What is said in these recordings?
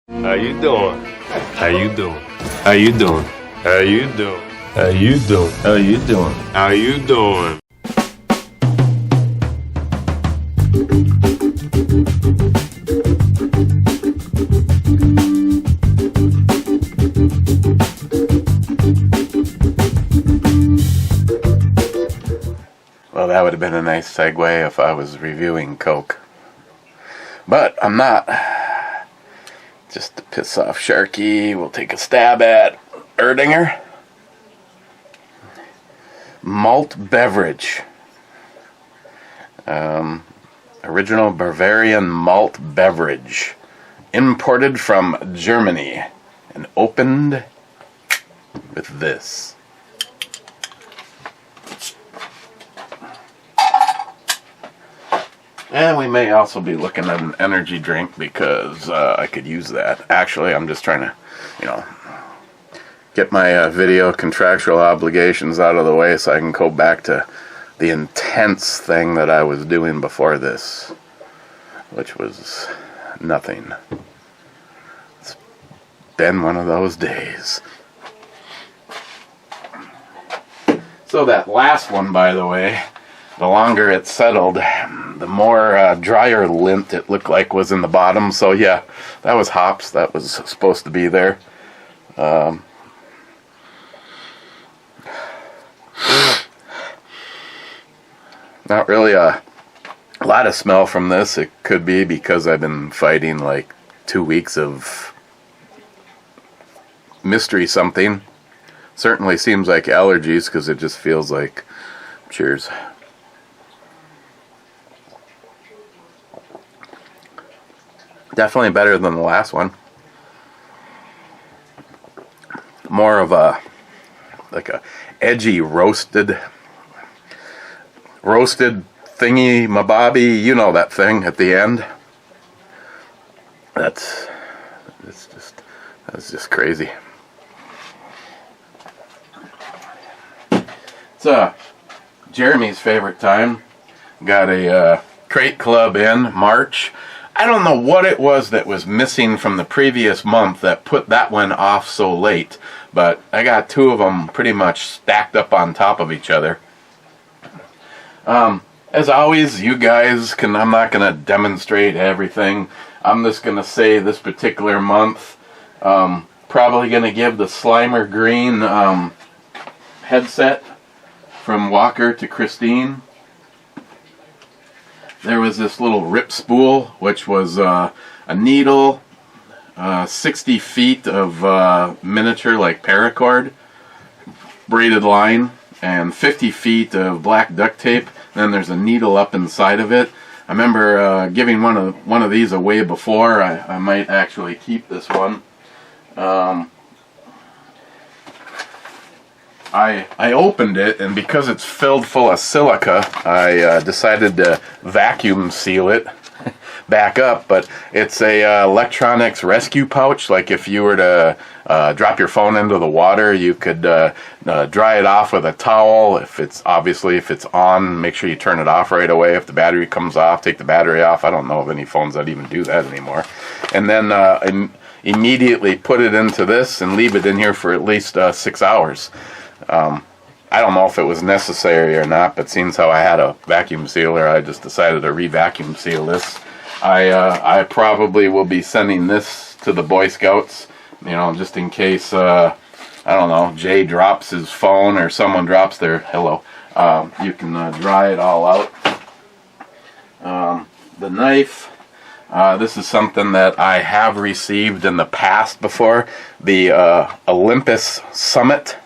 How you doing? How you doing? How you doing? How you doing? How you doing? How you doing? How you doing? Well, that would have been a nice segue if I was reviewing Coke. But I'm not. Just to piss off Sharky, we'll take a stab at Erdinger. Malt beverage. Original Bavarian malt beverage. Imported from Germany. And opened with this. And we may also be looking at an energy drink because I could use that. Actually, I'm just trying to, get my video contractual obligations out of the way so I can go back to the intense thing that I was doing before this, which was nothing. It's been one of those days. So that last one, by the way, the longer it settled, the more drier lint it looked like was in the bottom. So yeah, that was hops. That was supposed to be there. Not really a lot of smell from this. It could be because I've been fighting like 2 weeks of mystery something. Certainly seems like allergies because it just feels like... Cheers. Definitely better than the last one. More of a edgy roasted thingy mabobby, you know that thing at the end. That's just crazy. It's Jeremy's favorite time. Got a crate club in March. I don't know what it was that was missing from the previous month that put that one off so late, but I got two of them pretty much stacked up on top of each other. As always, you guys can, I'm not going to demonstrate everything. I'm just going to say this particular month, probably going to give the Slimer Green headset from Walker to Christine. There was this little rip spool, which was a needle, 60 feet of miniature like paracord, braided line, and 50 feet of black duct tape. Then there's a needle up inside of it. I remember giving one of these away before. I might actually keep this one. I opened it, and because it's filled full of silica, I decided to vacuum seal it back up. But it's a electronics rescue pouch. Like if you were to drop your phone into the water, you could dry it off with a towel. If it's on, make sure you turn it off right away. If the battery comes off, take the battery off. I don't know of any phones that even do that anymore. And then immediately put it into this and leave it in here for at least 6 hours. I don't know if it was necessary or not, but seeing how I had a vacuum sealer, I just decided to re-vacuum seal this. I probably will be sending this to the Boy Scouts, just in case, I don't know, Jay drops his phone or someone drops their, you can dry it all out. The knife, this is something that I have received in the past before, the Olympus Summit.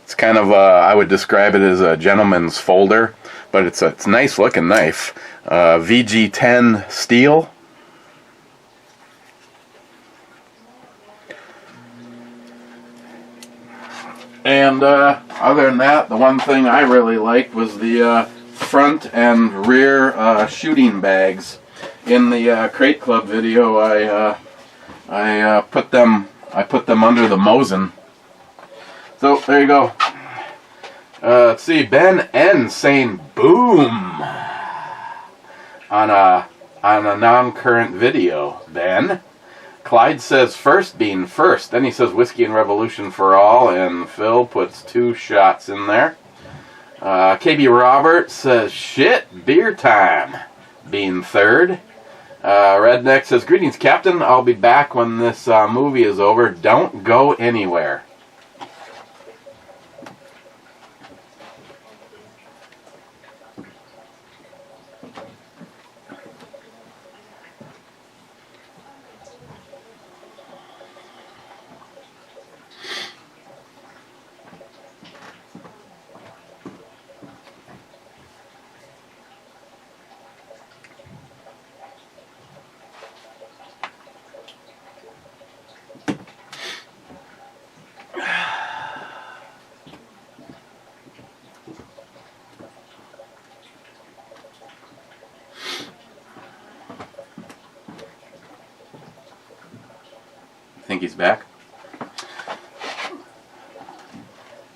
It's kind of, I would describe it as a gentleman's folder, but it's a nice looking knife. VG10 steel. And other than that, the one thing I really liked was the front and rear shooting bags. In the Crate Club video, I put them under the Mosin. So there you go. Let's see, Ben N saying boom on a non-current video. Ben, Clyde says first bean first. Then he says whiskey and revolution for all, and Phil puts 2 shots in there. KB Roberts says shit, beer time, being third. Redneck says greetings, Captain. I'll be back when this movie is over. Don't go anywhere. Think he's back.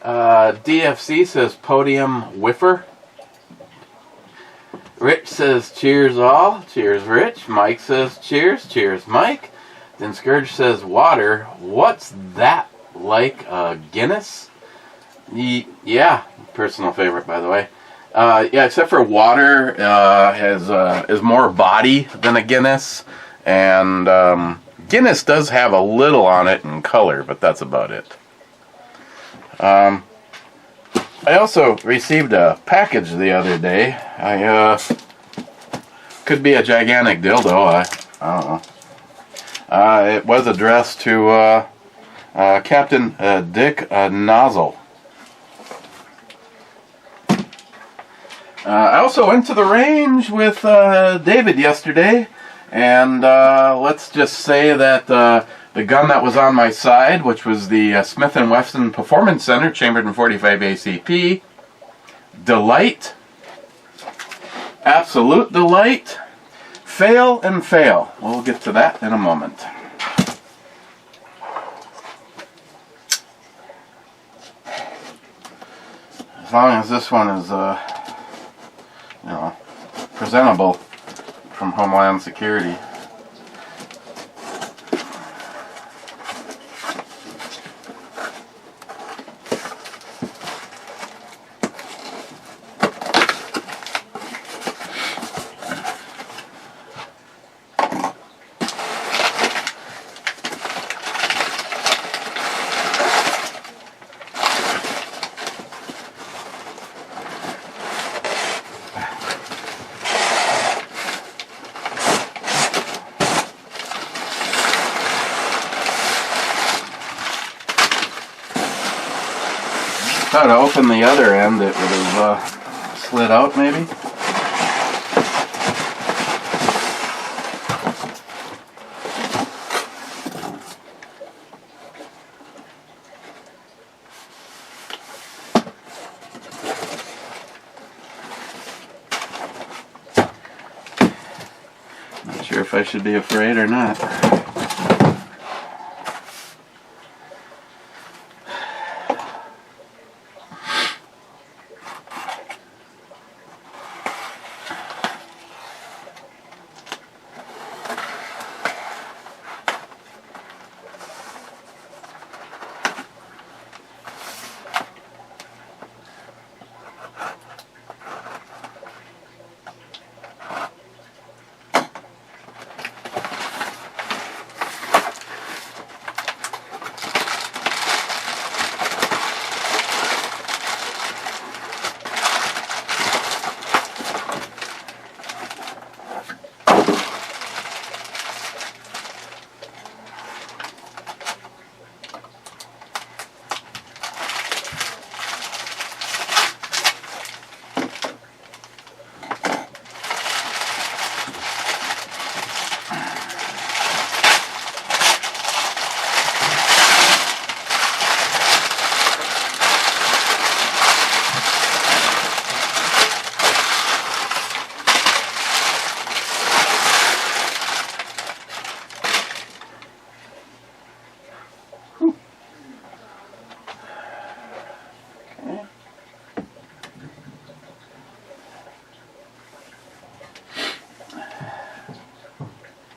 DFC says podium whiffer. Rich says cheers all. Cheers Rich. Mike says cheers. Cheers Mike. Then Scourge says water. What's that like? Guinness? Yeah, personal favorite by the way. Yeah, except for water is more body than a Guinness, and Guinness does have a little on it in color, but that's about it. I also received a package the other day. Could be a gigantic dildo. I don't know. It was addressed to Captain Dick Nozzle. I also went to the range with David yesterday, and let's just say that the gun that was on my side, which was the Smith & Wesson Performance Center, chambered in .45 ACP, delight, absolute delight, fail and fail. We'll get to that in a moment. As long as this one is, you know, presentable from Homeland Security. Try to open the other end, it would have slid out maybe. Not sure if I should be afraid or not.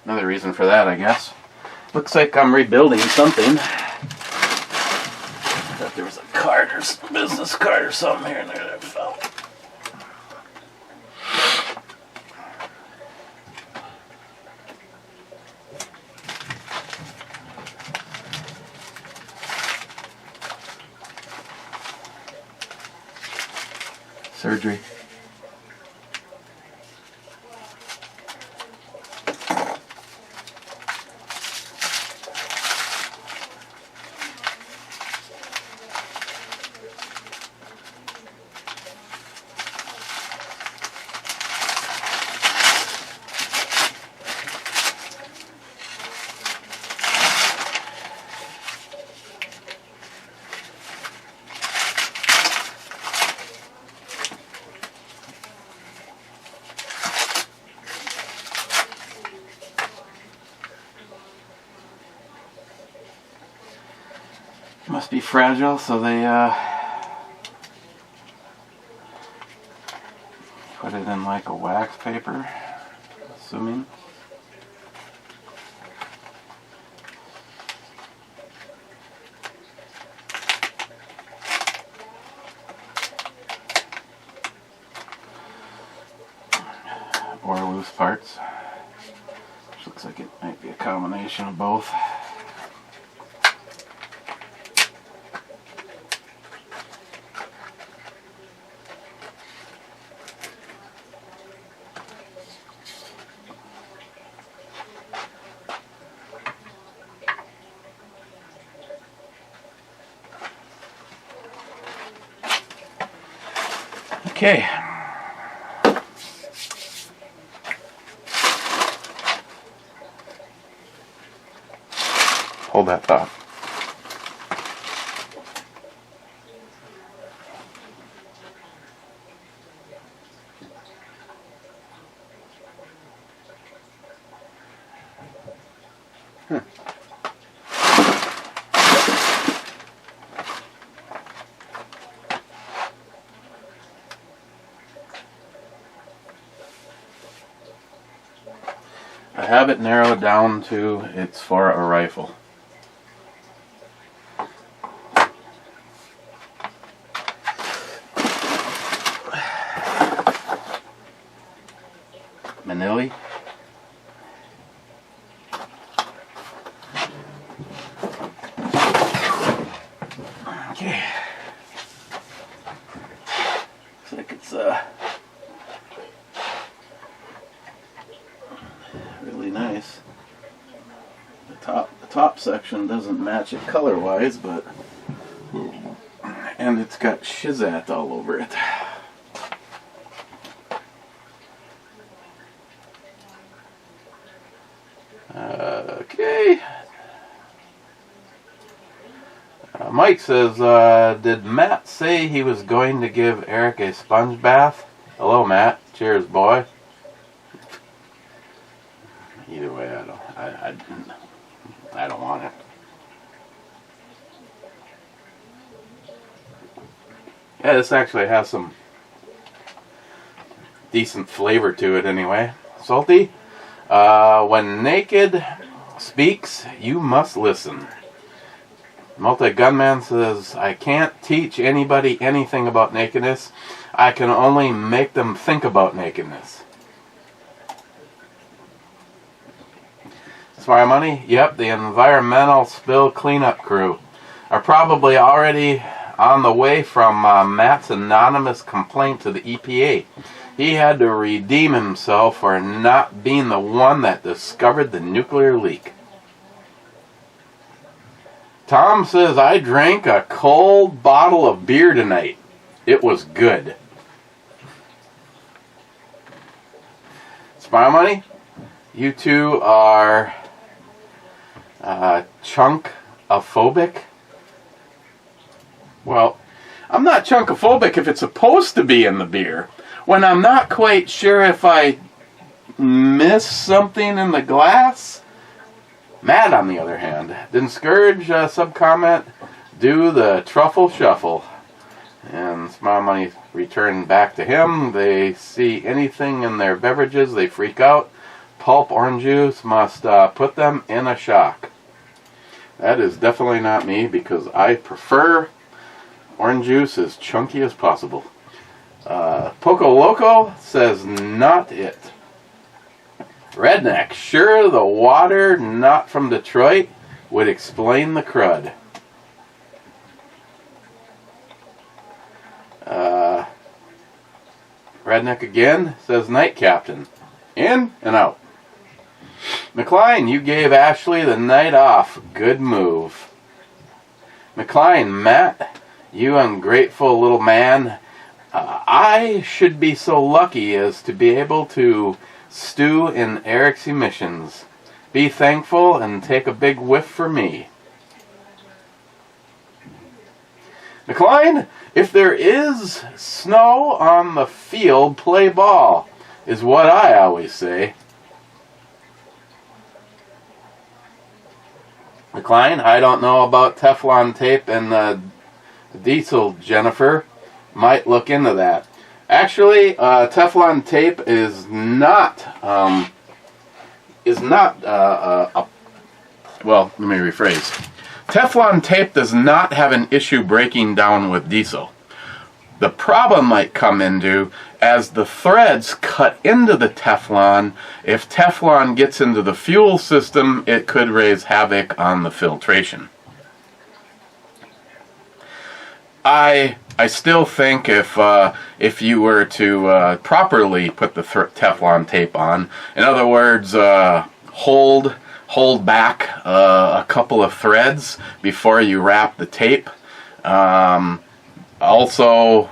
Another reason for that, I guess. Looks like I'm rebuilding something. I thought there was a card or business card or something here and there that I found. Surgery. Must be fragile, so they put it in like a wax paper, assuming. Or loose parts. Which looks like it might be a combination of both. Okay. Hold that thought. I have it narrowed down to it's for a rifle. Manili. Okay. Looks like it's really nice. The top section doesn't match it color-wise, but and it's got Shizat all over it. Okay. Mike says, did Matt say he was going to give Eric a sponge bath? Hello, Matt. Cheers, boy. Either way, I don't want it. Yeah, this actually has some decent flavor to it anyway. Salty. When naked speaks, you must listen. Multi-Gunman says, I can't teach anybody anything about nakedness. I can only make them think about nakedness. Smart Money? Yep, the environmental spill cleanup crew are probably already on the way from Matt's anonymous complaint to the EPA. He had to redeem himself for not being the one that discovered the nuclear leak. Tom says, I drank a cold bottle of beer tonight. It was good. Smile Money, you two are chunkophobic. Well, I'm not chunkophobic if it's supposed to be in the beer. When I'm not quite sure if I miss something in the glass. Matt, on the other hand, didn't Scourge sub-comment, do the truffle shuffle. And Smile Money returned back to him. They see anything in their beverages, they freak out. Pulp orange juice must put them in a shock. That is definitely not me because I prefer orange juice as chunky as possible. Poco Loco says not it. Redneck, sure the water not from Detroit would explain the crud. Redneck again says night captain. In and out. McLean, you gave Ashley the night off. Good move. McLean, Matt, you ungrateful little man. I should be so lucky as to be able to stew in Eric's emissions. Be thankful and take a big whiff for me. McLean, if there is snow on the field, play ball, is what I always say. McLean, I don't know about Teflon tape and diesel, Jennifer. Might look into that. Actually, Teflon tape is not well, let me rephrase. Teflon tape does not have an issue breaking down with diesel. The problem might come into as the threads cut into the Teflon. If Teflon gets into the fuel system, it could raise havoc on the filtration. I still think if you were to properly put the Teflon tape on, in other words, hold back a couple of threads before you wrap the tape. Also,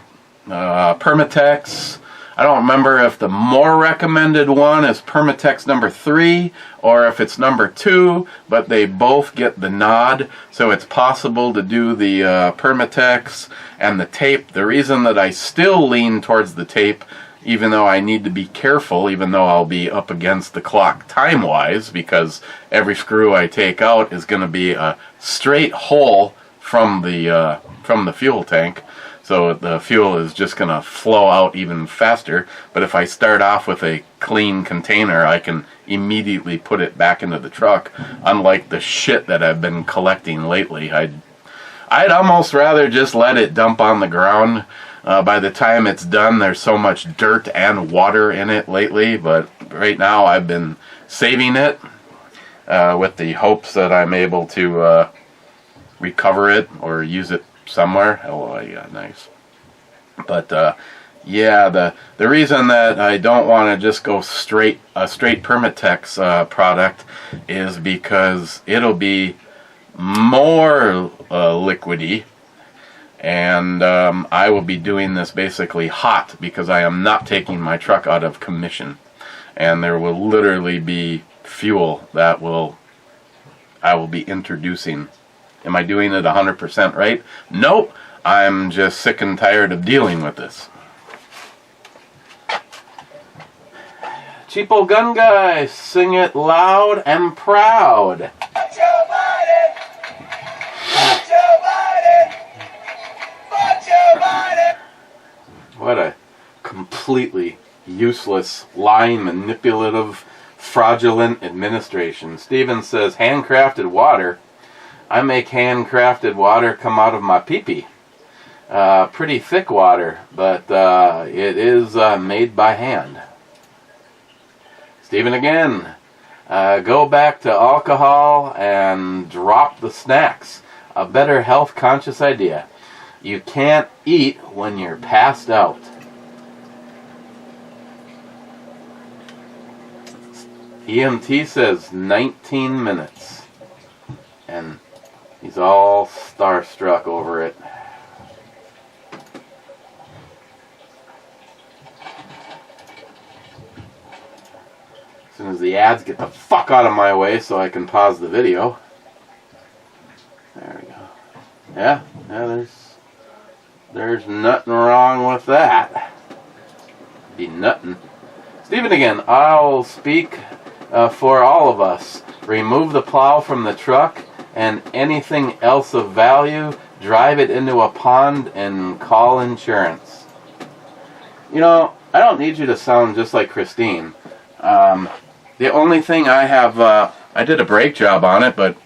Permatex. I don't remember if the more recommended one is Permatex number 3 or if it's number 2, but they both get the nod, so it's possible to do the Permatex and the tape. The reason that I still lean towards the tape, even though I need to be careful, even though I'll be up against the clock time-wise, because every screw I take out is going to be a straight hole from the fuel tank. So the fuel is just going to flow out even faster. But if I start off with a clean container, I can immediately put it back into the truck. Unlike the shit that I've been collecting lately, I'd almost rather just let it dump on the ground. By the time it's done, there's so much dirt and water in it lately. But right now I've been saving it with the hopes that I'm able to recover it or use it somewhere. Oh yeah, nice. But yeah, the reason that I don't want to just go straight Permatex product is because it'll be more liquidy, and I will be doing this basically hot because I am not taking my truck out of commission, and there will literally be fuel that I will be introducing. Am I doing it 100% right? Nope. I'm just sick and tired of dealing with this. Cheapo Gun Guy, sing it loud and proud. Joe Biden! Joe Biden! Joe Biden! What a completely useless, lying, manipulative, fraudulent administration. Steven says, handcrafted water. I make handcrafted water come out of my pee-pee. Pretty thick water, but it is made by hand. Stephen again. Go back to alcohol and drop the snacks. A better health-conscious idea. You can't eat when you're passed out. EMT says 19 minutes. And he's all starstruck over it. As soon as the ads get the fuck out of my way so I can pause the video. There we go. Yeah, there's nothing wrong with that. Be nothing. Stephen again, I'll speak for all of us. Remove the plow from the truck and anything else of value, drive it into a pond and call insurance. You know, I don't need you to sound just like Christine. The only thing I have, I did a brake job on it, but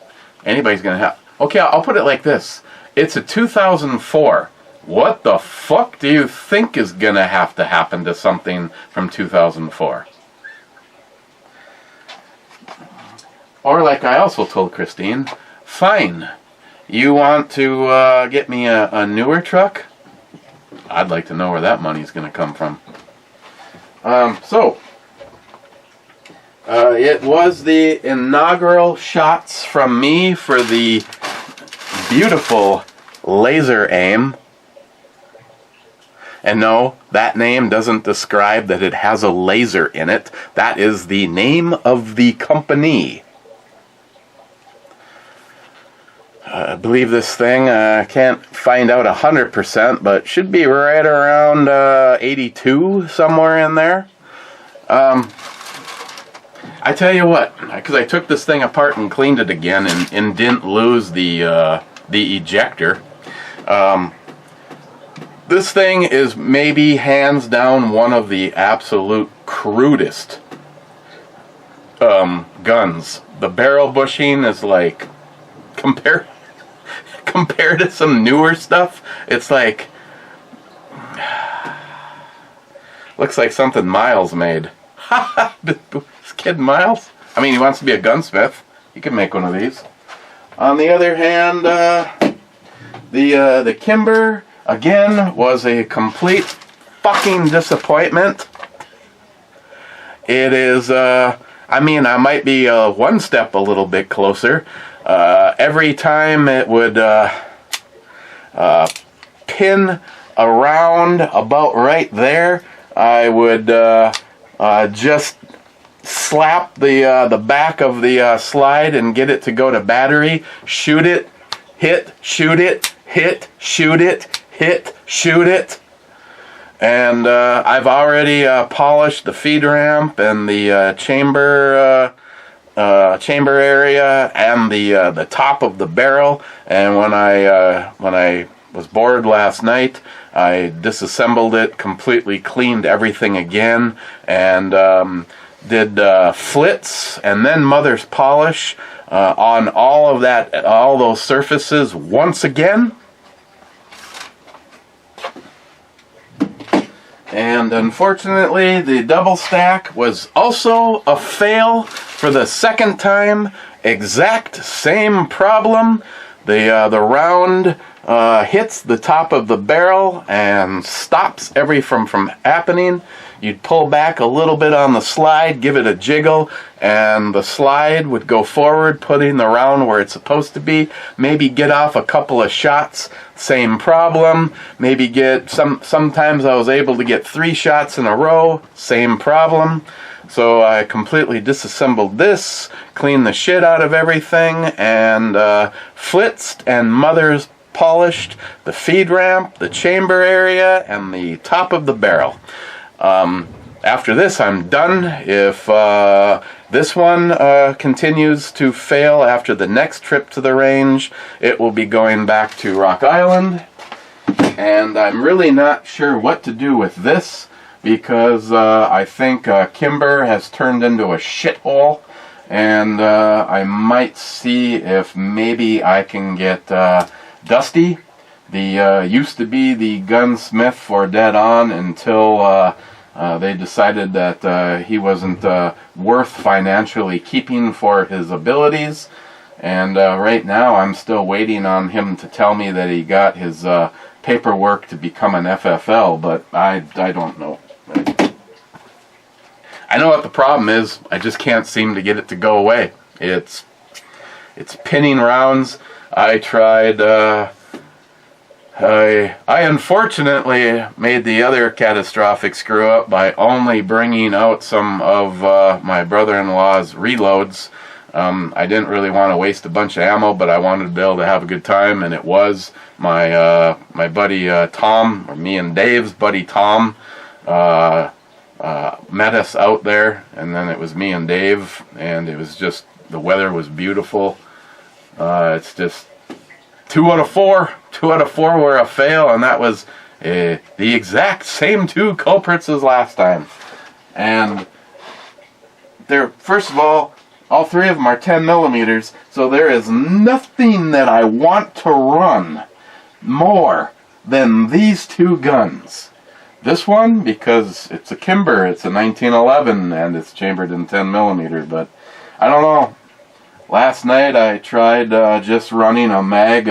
anybody's going to have. Okay, I'll put it like this. It's a 2004. What the fuck do you think is going to happen to something from 2004? Or like I also told Christine, fine, you want to get me a newer truck? I'd like to know where that money's going to come from. It was the inaugural shots from me for the beautiful Laser Aim. And no, that name doesn't describe that it has a laser in it. That is the name of the company. I believe this thing, I can't find out 100%, but should be right around 82, somewhere in there. I tell you what, because I took this thing apart and cleaned it again and didn't lose the ejector. This thing is maybe hands down one of the absolute crudest guns. The barrel bushing is like, compared to some newer stuff, it's like, looks like something Miles made. This kid Miles, I mean, he wants to be a gunsmith. He can make one of these. On the other hand, the Kimber, again, was a complete fucking disappointment. It is, I mean, I might be one step a little bit closer. Every time it would pin around about right there, I would just slap the back of the slide and get it to go to battery, shoot it, hit, shoot it, hit, shoot it, hit, shoot it. And I've already polished the feed ramp and the chamber area and the top of the barrel. And when I was bored last night, I disassembled it, completely cleaned everything again, and did flits and then mother's polish on all those surfaces once again. And unfortunately, the double stack was also a fail for the second time. Exact same problem. The round hits the top of the barrel and stops everything from happening. You'd pull back a little bit on the slide, give it a jiggle, and the slide would go forward, putting the round where it's supposed to be. Maybe get off a couple of shots, same problem. Maybe sometimes I was able to get 3 shots in a row, same problem. So I completely disassembled this, cleaned the shit out of everything, and flitzed and mother's polished the feed ramp, the chamber area, and the top of the barrel. After this, I'm done. If this one continues to fail after the next trip to the range, it will be going back to Rock Island. And I'm really not sure what to do with this, because I think Kimber has turned into a shithole, and I might see if maybe I can get Dusty, the used to be the gunsmith for Dead On, until they decided that he wasn't worth financially keeping for his abilities. And right now I'm still waiting on him to tell me that he got his paperwork to become an FFL, but I don't know. I know what the problem is. I just can't seem to get it to go away. It's pinning rounds. I tried. I unfortunately made the other catastrophic screw up by only bringing out some of my brother-in-law's reloads. I didn't really want to waste a bunch of ammo, but I wanted to be able to have a good time, and it was my buddy Tom, or me and Dave's buddy Tom, met us out there, and then it was me and Dave, and it was just, the weather was beautiful. It's just 2 out of 4. 2 out of 4 were a fail, and that was the exact same 2 culprits as last time. And there, first of all, All three of them are 10 millimeters, so there is nothing that I want to run more than these two guns. This one, because it's a Kimber, it's a 1911, and it's chambered in 10 millimeter, but I don't know. Last night I tried just running a mag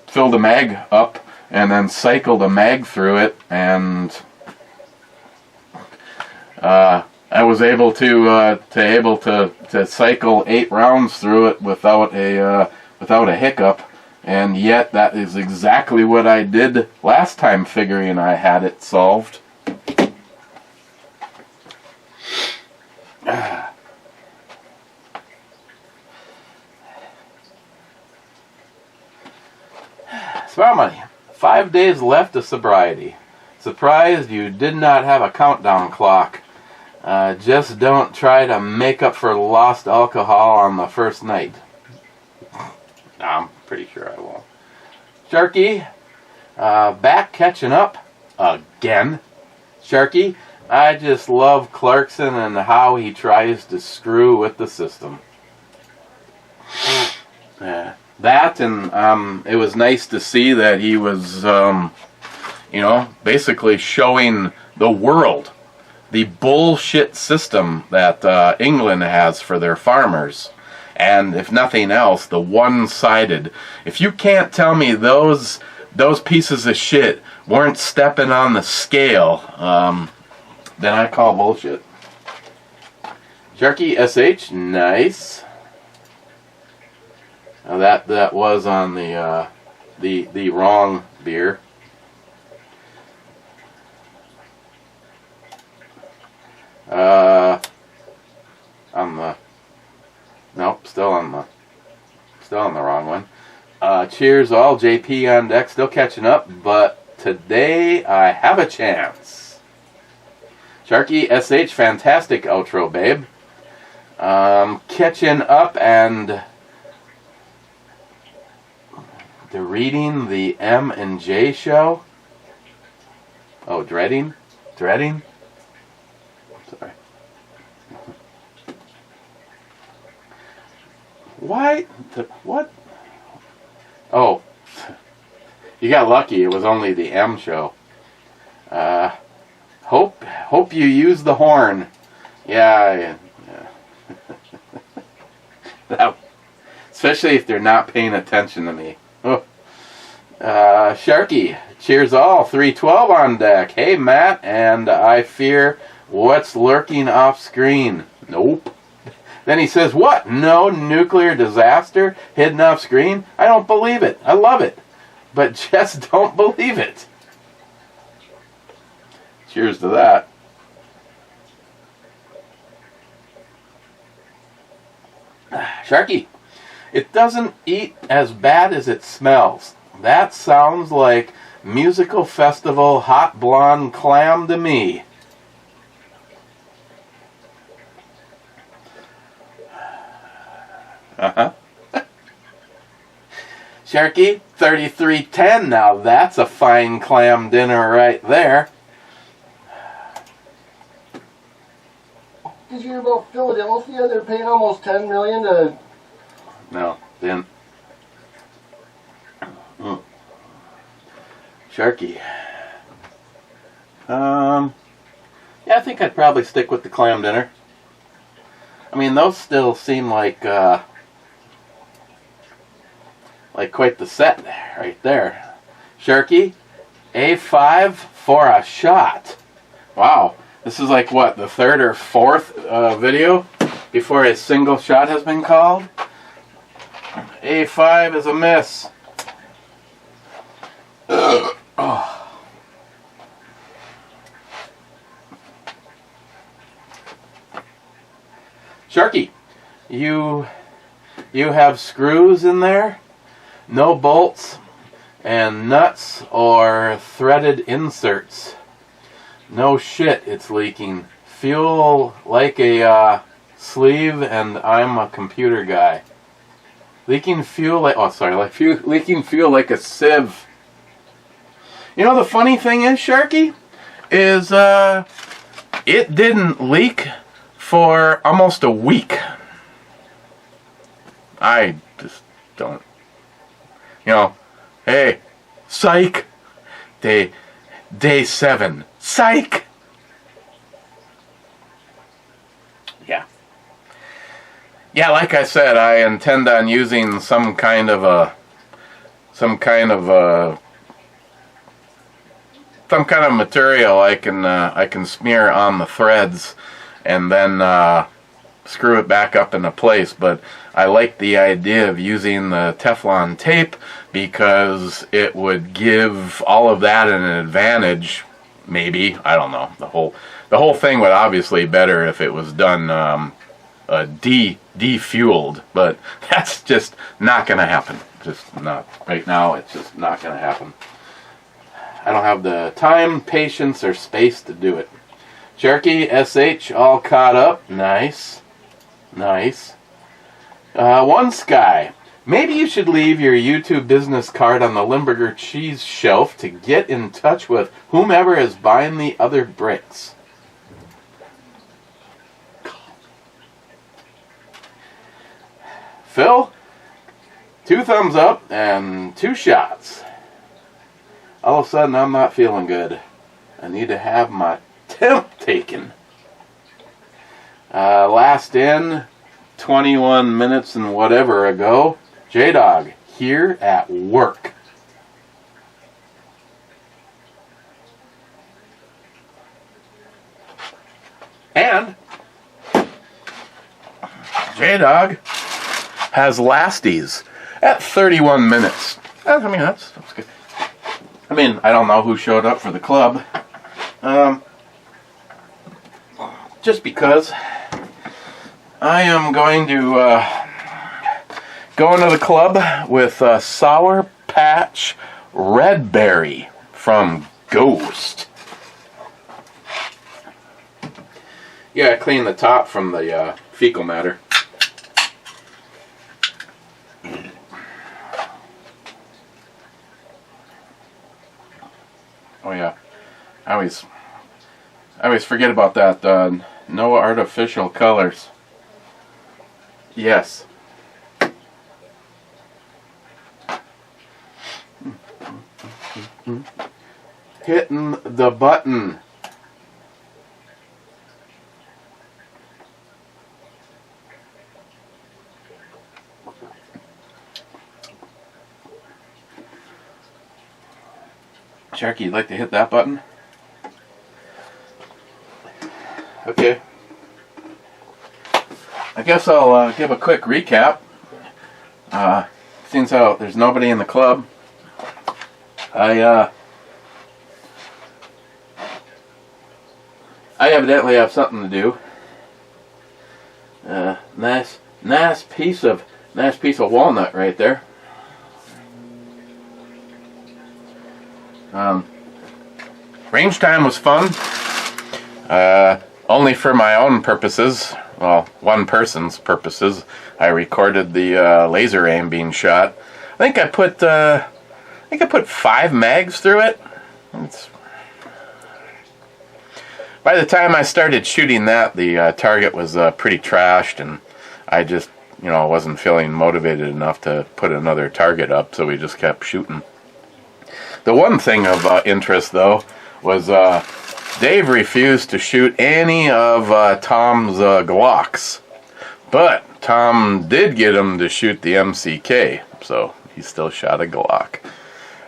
filled a mag up and then cycled a mag through it, and I was able to cycle 8 rounds through it without a hiccup, and yet that is exactly what I did last time, figuring I had it solved. Smart money. 5 days left of sobriety. Surprised you did not have a countdown clock. Just don't try to make up for lost alcohol on the first night. I'm pretty sure I won't. Sharky, back catching up again. Sharky, I just love Clarkson and how he tries to screw with the system. That, and it was nice to see that he was, basically showing the world the bullshit system that England has for their farmers. And if nothing else, the one-sided. If you can't tell me those pieces of shit weren't stepping on the scale, then I call bullshit. Sharky SH, nice. Now that was on the wrong beer. Still on the wrong one. Cheers all, JP on deck, still catching up, but today I have a chance. Sharky SH, fantastic outro, babe. Catching up and reading the M and J show. Oh, dreading? Sorry. Why? What? Oh, you got lucky. It was only the M show. Hope you use the horn. Yeah. Especially if they're not paying attention to me. Oh. Sharky, cheers all. 312 on deck. Hey, Matt, and I fear what's lurking off screen. Nope. Then he says, what? No nuclear disaster hidden off screen? I don't believe it. I love it. But just don't believe it. Cheers to that. Sharky, it doesn't eat as bad as it smells. That sounds like musical festival hot blonde clam to me. Sharky, 3310. Now that's a fine clam dinner right there. Did you hear about Philadelphia? They're paying almost $10 million to... No, didn't. Sharky. Yeah, I think I'd probably stick with the clam dinner. I mean, those still seem like quite the set right there. Sharky, A5 for a shot. Wow, this is like what, the third or fourth video before a single shot has been called? A5 is a miss. Oh. Sharky, you have screws in there? No bolts and nuts or threaded inserts. No shit, it's leaking. Feel like a sleeve, and I'm a computer guy. Leaking fuel like leaking fuel like a sieve. You know the funny thing is, Sharky, is it didn't leak for almost a week. I just don't, hey, psych, day 7, psych. Yeah, like I said, I intend on using some kind of material I can smear on the threads, and then screw it back up into place. But I like the idea of using the Teflon tape because it would give all of that an advantage. Maybe, I don't know. The whole thing would obviously be better if it was done defueled, but that's just not going to happen. Just not right now. It's just not going to happen. I don't have the time, patience, or space to do it. Cherokee SH all caught up. Nice. One Sky. Maybe you should leave your YouTube business card on the Limburger cheese shelf to get in touch with whomever is buying the other bricks. Phil, 2 thumbs up and 2 shots. All of a sudden, I'm not feeling good. I need to have my temp taken. Last in, 21 minutes and whatever ago, J-Dog here at work. And J-Dog has lasties at 31 minutes. That's good. I don't know who showed up for the club. Just because I am going to go into the club with Sour Patch Red Berry from Ghost. Yeah, clean the top from the fecal matter. Oh yeah, I always forget about that. No artificial colors. Yes. Hitting the button. Cherokee, you'd like to hit that button? Okay. I guess I'll give a quick recap. Since how there's nobody in the club, I evidently have something to do. Nice piece of walnut right there. Range time was fun. Only for my own purposes. Well, one person's purposes. I recorded the laser aim being shot. I think I put 5 mags through it. By the time I started shooting that, the target was pretty trashed, and I just, wasn't feeling motivated enough to put another target up, so we just kept shooting. The one thing of interest, though, was Dave refused to shoot any of Tom's Glocks. But Tom did get him to shoot the MCK, so he still shot a Glock.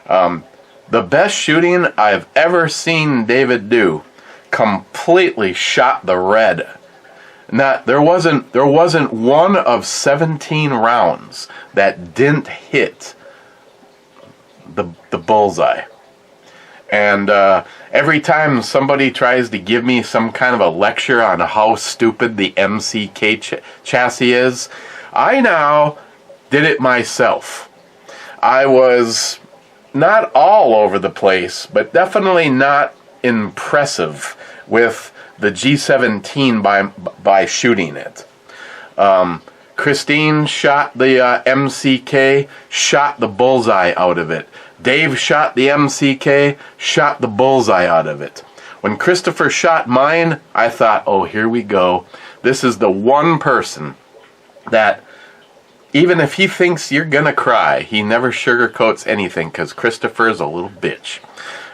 The best shooting I've ever seen David do, completely shot the red. There wasn't one of 17 rounds that didn't hit the bullseye. And every time somebody tries to give me some kind of a lecture on how stupid the MCK chassis is, I now did it myself. I was not all over the place, but definitely not impressive with the G17 by shooting it. Christine shot the MCK, shot the bullseye out of it. Dave shot the MCK, shot the bullseye out of it. When Christopher shot mine, I thought, oh, here we go. This is the one person that, even if he thinks you're going to cry, he never sugarcoats anything because Christopher's a little bitch.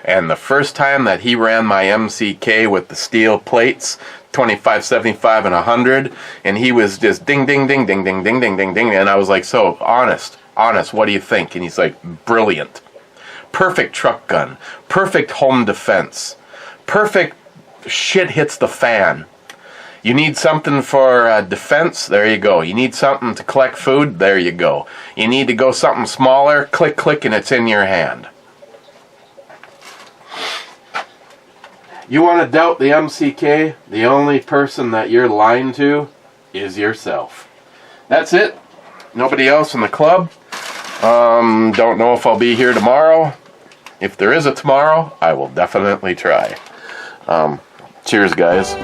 And the first time that he ran my MCK with the steel plates, 25, 75, and 100, and he was just ding, ding, ding, ding, ding, ding, ding, ding, ding, and I was like, so, honest, what do you think? And he's like, brilliant. Perfect truck gun. Perfect home defense. Perfect shit hits the fan. You need something for defense? There you go. You need something to collect food? There you go. You need to go something smaller? Click, click, and it's in your hand. You want to doubt the MCK? The only person that you're lying to is yourself. That's it. Nobody else in the club. Don't know if I'll be here tomorrow. If there is a tomorrow, I will definitely try. Cheers, guys.